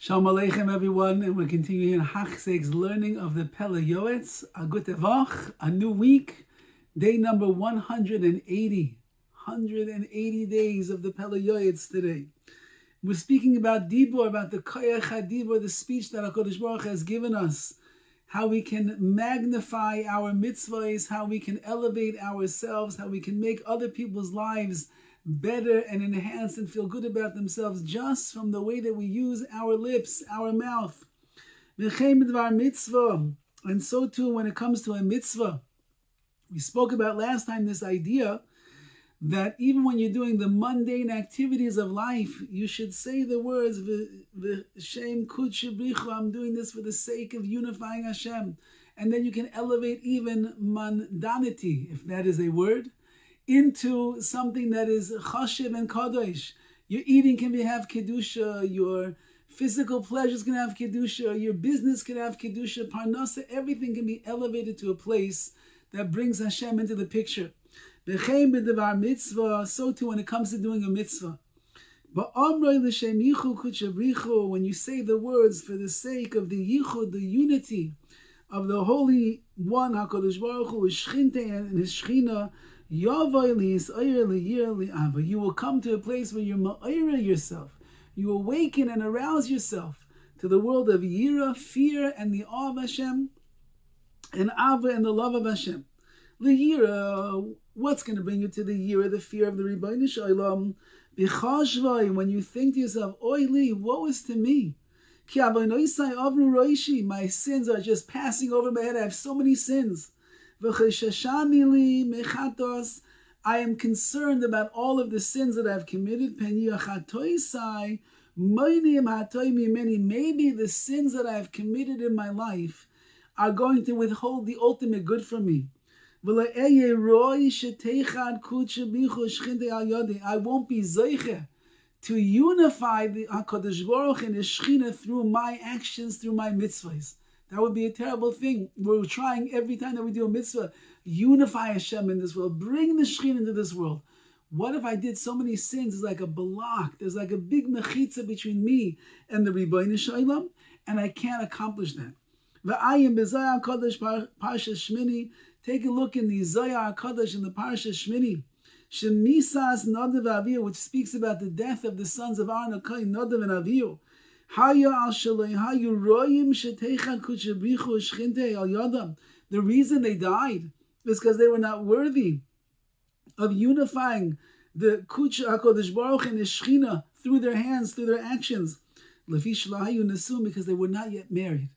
Shalom Aleichem, everyone, and we're continuing Hachzeg's learning of the Pele Yoetz, a Gute Woch, a new week, day number 180. 180 days of the Pele Yoetz today. We're speaking about Dibur, about the Koyach HaDibur, the speech that HaKadosh Baruch Hu has given us, how we can magnify our mitzvahs, how we can elevate ourselves, how we can make other people's lives better and enhance and feel good about themselves just from the way that we use our lips, our mouth. And so too when it comes to a mitzvah. We spoke about last time this idea that even when you're doing the mundane activities of life, you should say the words, V'shem kudshe brichu, I'm doing this for the sake of unifying Hashem. And then you can elevate even mundanity, if that is a word, into something that is chashiv and kadosh. Your eating can have kedusha, your physical pleasures can have kedusha, your business can have kedusha, parnasa, everything can be elevated to a place that brings Hashem into the picture. So too when it comes to doing a mitzvah. When you say the words for the sake of the yichud, the unity of the Holy One, HaKadosh Baruch Hu, his Shchinte and his Shechina, you will come to a place where you ma'ira yourself. You awaken and arouse yourself to the world of yira, fear, and the awe of Hashem, and ava, and the love of Hashem. L'yira, what's going to bring you to the yira, the fear of the Rebbeinu Shalom? B'chashvai, when you think to yourself, oili, woe is to me. Ki avonosai avru roishi, my sins are just passing over my head. I have so many sins. I am concerned about all of the sins that I've committed. Maybe the sins that I've committed in my life are going to withhold the ultimate good from me. I won't be zeiche to unify the HaKadosh Baruch Hu and His Shechina through my actions, through my mitzvahs. That would be a terrible thing. We're trying every time that we do a mitzvah, unify Hashem in this world, bring the Shekhinah into this world. What if I did so many sins? There's like a block. There's like a big mechitza between me and the Rebbeinu Shalom, and I can't accomplish that. V'ayim b'Zayar Kodesh Parsha Shmini. Take a look in the Zayar Kodesh in the Parsha Shmini. Shemisas Nadav Avihu, which speaks about the death of the sons of Aaron, Nadav and Avihu. The reason they died is because they were not worthy of unifying the Kuch HaKadosh Baruch and His Shechina through their hands, through their actions, because they were not yet married,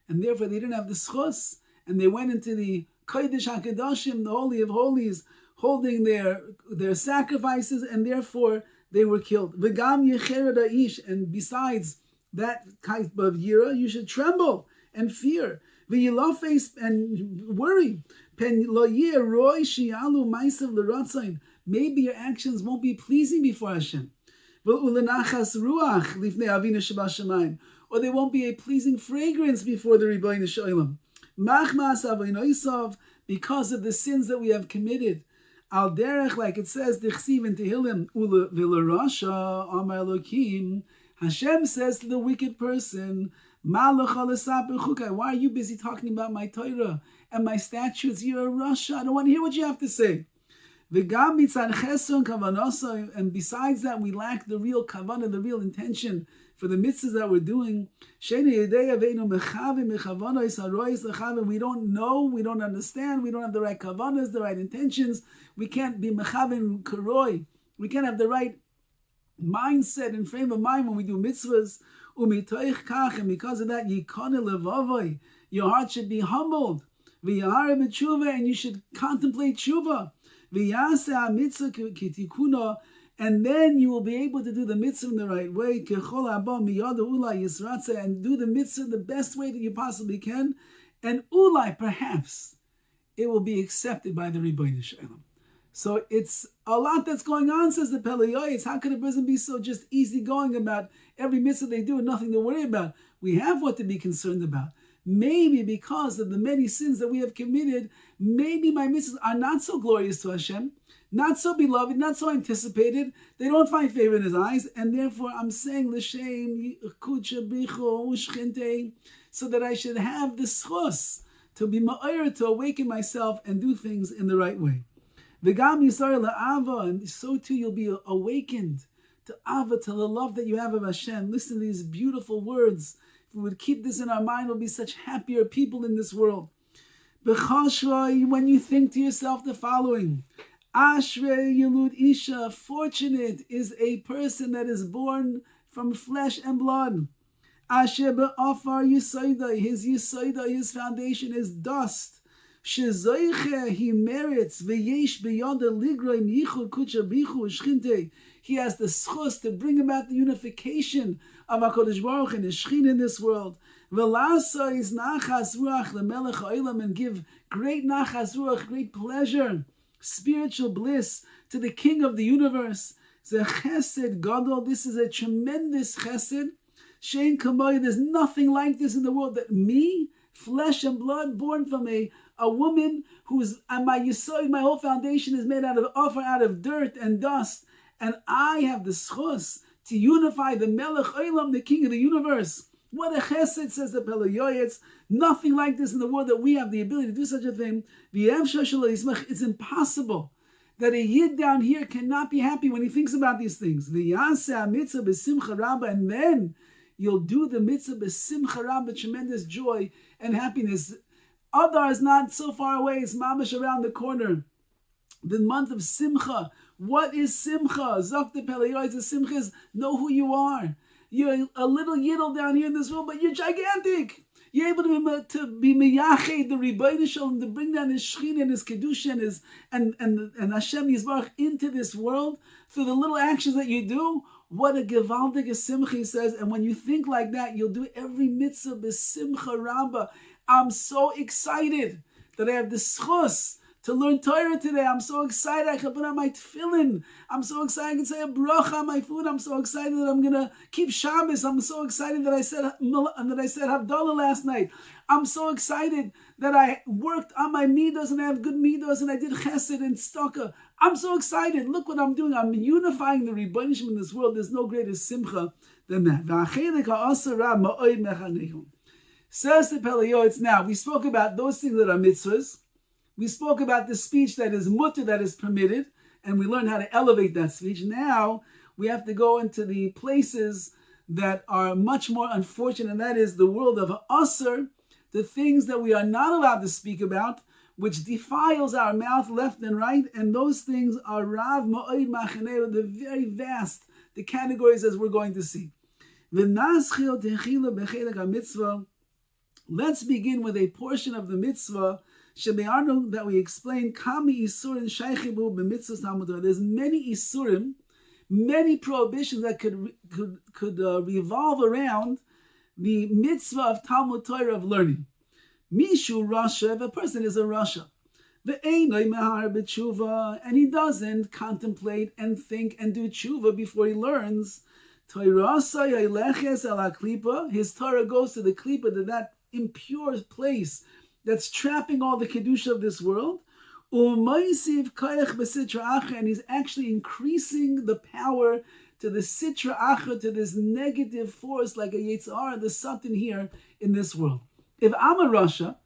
and therefore they didn't have the schos, and they went into the Kodesh HaKadoshim, the Holy of Holies, holding their sacrifices, and therefore they were killed. And besides that type of yira, you should tremble and fear, and worry. Maybe your actions won't be pleasing before Hashem, or there won't be a pleasing fragrance before the Rebbeinu Shalom, because of the sins that we have committed. Al derech, like it says, Dichsiv in Tehillim, V'lerasha Amar Elokim. Hashem says to the wicked person, why are you busy talking about my Torah and my statutes? You're a rasha. I don't want to hear what you have to say. And besides that, we lack the real kavanah, the real intention for the mitzvahs that we're doing. We don't know, we don't understand, we don't have the right kavanahs, the right intentions. We can't be mechavin karoi. We can't have the right mindset and frame of mind when we do mitzvahs. And because of that, your heart should be humbled. And you should contemplate tshuva. And then you will be able to do the mitzvah in the right way. And do the mitzvah the best way that you possibly can. And ulai, perhaps, it will be accepted by the Rebbeinu Shalom. So it's a lot that's going on, says the Pele Yoetz. How could a person be so just easygoing about every mitzvah they do and nothing to worry about? We have what to be concerned about. maybe because of the many sins that we have committed, maybe my mitzvahs are not so glorious to Hashem, not so beloved, not so anticipated. They don't find favor in His eyes, and therefore I'm saying l'shem so that I should have the schus to be ma'ir, to awaken myself and do things in the right way. V'gam yisar la'ava, and so too you'll be awakened to ava, to the love that you have of Hashem. Listen to these beautiful words. If we would keep this in our mind, we'll be such happier people in this world. B'chashrei, when you think to yourself the following: Ashrei Yilud Isha, fortunate is a person that is born from flesh and blood. Asher be'afar yisoida, his foundation is dust. Shezoiche, he merits, v'yesh beyonda ligroim yichud kucha bichu shchinte. He has the schus to bring about the unification of HaKadosh Baruch Hu and His Shechin in this world. V'lasa is nachas ruach lemelech ha'olam, and give great nachas ruach, great pleasure, spiritual bliss to the King of the universe. The chesed gadol, this is a tremendous chesed. Shein kamoy, there's nothing like this in the world, that me, flesh and blood, born from a woman who's, and my yisoid, my whole foundation is made out of offer, out of dirt and dust, and I have the schus to unify the Melech Olam, the King of the universe. What a chesed, says the Pele Yoetz. Nothing like this in the world, that we have the ability to do such a thing. It's impossible that a yid down here cannot be happy when he thinks about these things. And then you'll do the mitzvah b'simcha rabba, tremendous joy and happiness. Adar is not so far away, it's mamash around the corner. The month of Simcha. What is Simcha? Zok Pele Yoetz, Simcha is know who you are. You're a little yiddle down here in this world, but you're gigantic. You're able to be miyached, the Rabbi Shalom, to bring down His Shechin and His Kedusha and Hashem Yisbarach into this world through the little actions that you do. What a gevaldig Simcha, he says. And when you think like that, you'll do every mitzvah b'simcha rabba. I'm so excited that I have the schus to learn Torah today. I'm so excited I can put on my tefillin. I'm so excited I can say a bracha on my food. I'm so excited that I'm gonna keep Shabbos. I'm so excited that I said Havdalah last night. I'm so excited that I worked on my midos and I have good midos and I did chesed and tzedakah. I'm so excited. Look what I'm doing. I'm unifying the Rebbeinu Shalom in this world. There's no greater simcha than that. Says the Pele Yoetz. Now, we spoke about those things that are mitzvahs. We spoke about the speech that is mutter, that is permitted, and we learned how to elevate that speech. Now we have to go into the places that are much more unfortunate, and that is the world of asr, the things that we are not allowed to speak about, which defiles our mouth left and right, and those things are rav ma'od machaneh, the very vast, the categories as we're going to see. Let's begin with a portion of the mitzvah that we explained. There's many isurim, many prohibitions that could revolve around the mitzvah of Talmud Torah, of learning. Mishu Rasha, if a person is a Rasha, and he doesn't contemplate and think and do tshuva before he learns, his Torah goes to the klipa, to that impure place that's trapping all the kedusha of this world, and he's actually increasing the power to the sitra achra, to this negative force like a yetzar, the Satan here in this world. If I'm a Rasha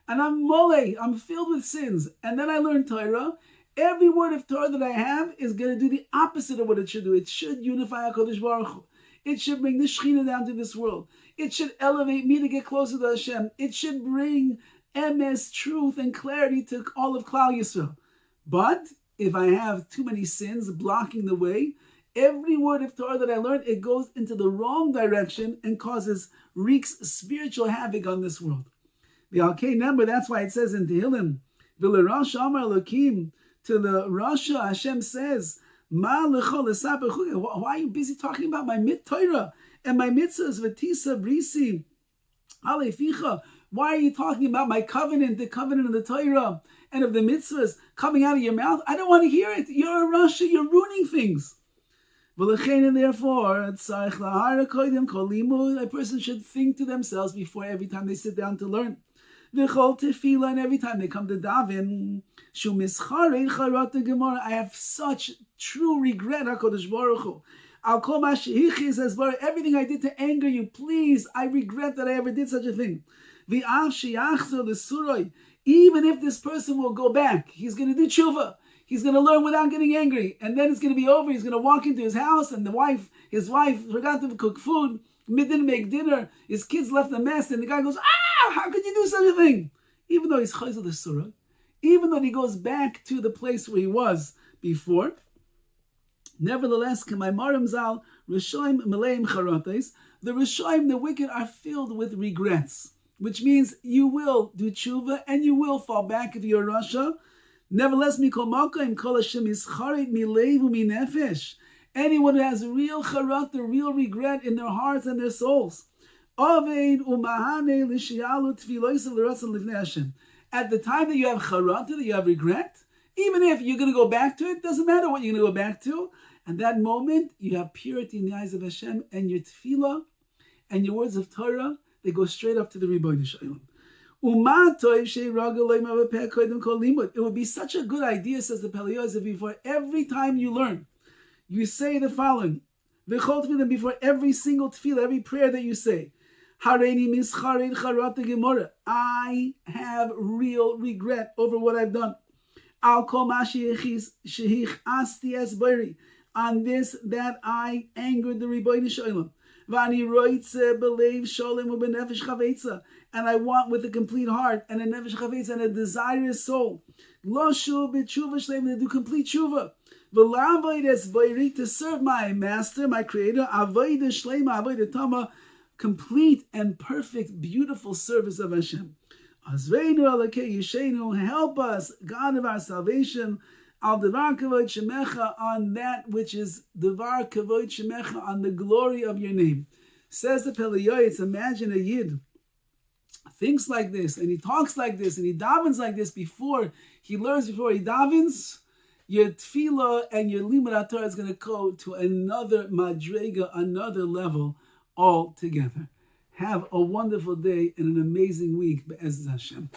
and I'm filled with sins, and then I learn Torah, every word of Torah that I have is going to do the opposite of what it should do. It should unify HaKadosh Baruch Hu. It should bring the Shekhinah down to this world. It should elevate me to get closer to Hashem. It should bring emes, truth, and clarity to all of Klal Yisrael. But if I have too many sins blocking the way, every word of Torah that I learn, it goes into the wrong direction and wreaks spiritual havoc on this world. The Alkei number, that's why it says in Tehillim, V'lerasha Amar Elokim, to the Rasha, Hashem says, Ma lecho lesaper chuga. Why are you busy talking about my Torah and my mitzvahs? V'tisa brisi aleficha. Why are you talking about my covenant, the covenant of the Torah and of the mitzvahs coming out of your mouth? I don't want to hear it. You're a Rasha, you're ruining things. And therefore, a person should think to themselves before every time they sit down to learn. And every time they come to daven, I have such true regret, HaKadosh Baruch Hu. Everything I did to anger you, please, I regret that I ever did such a thing. Even if this person will go back, he's going to do tshuva. He's going to learn without getting angry. And then it's going to be over. He's going to walk into his house and his wife forgot to cook food, didn't make dinner. His kids left a mess. And the guy goes, how could you do such a thing? Even though he's chayzel the surah, even though he goes back to the place where he was before, nevertheless, the Rishoim, the wicked, are filled with regrets, which means you will do tshuva and you will fall back if you're Rasha. Nevertheless, anyone who has real charata, real regret in their hearts and their souls. At the time that you have charata, that you have regret, even if you're going to go back to it, doesn't matter what you're going to go back to. And that moment, you have purity in the eyes of Hashem, and your tefillah and your words of Torah, they go straight up to the Rebbeinu Shalom. It would be such a good idea, says the Pele Yoetz, before every time you learn, you say the following. Before every single tefillah, every prayer that you say, I have real regret over what I've done. On this, that I angered the Rebbeinu Shalom. And I want with a complete heart and a nefesh chavetza and a desirous soul, to do complete tshuva, to serve my master, my creator, complete and perfect, beautiful service of Hashem. Help us, God of our salvation, al devar kavod shemecha, on that which is devar kavod shemecha, on the glory of your name. Says the Pele Yoetz, imagine a yid thinks like this, and he talks like this, and he davens like this before he learns, before he davens. Your tefillah and your limud Torah is going to go to another madrega, another level altogether. Have a wonderful day and an amazing week, be'ezus Hashem.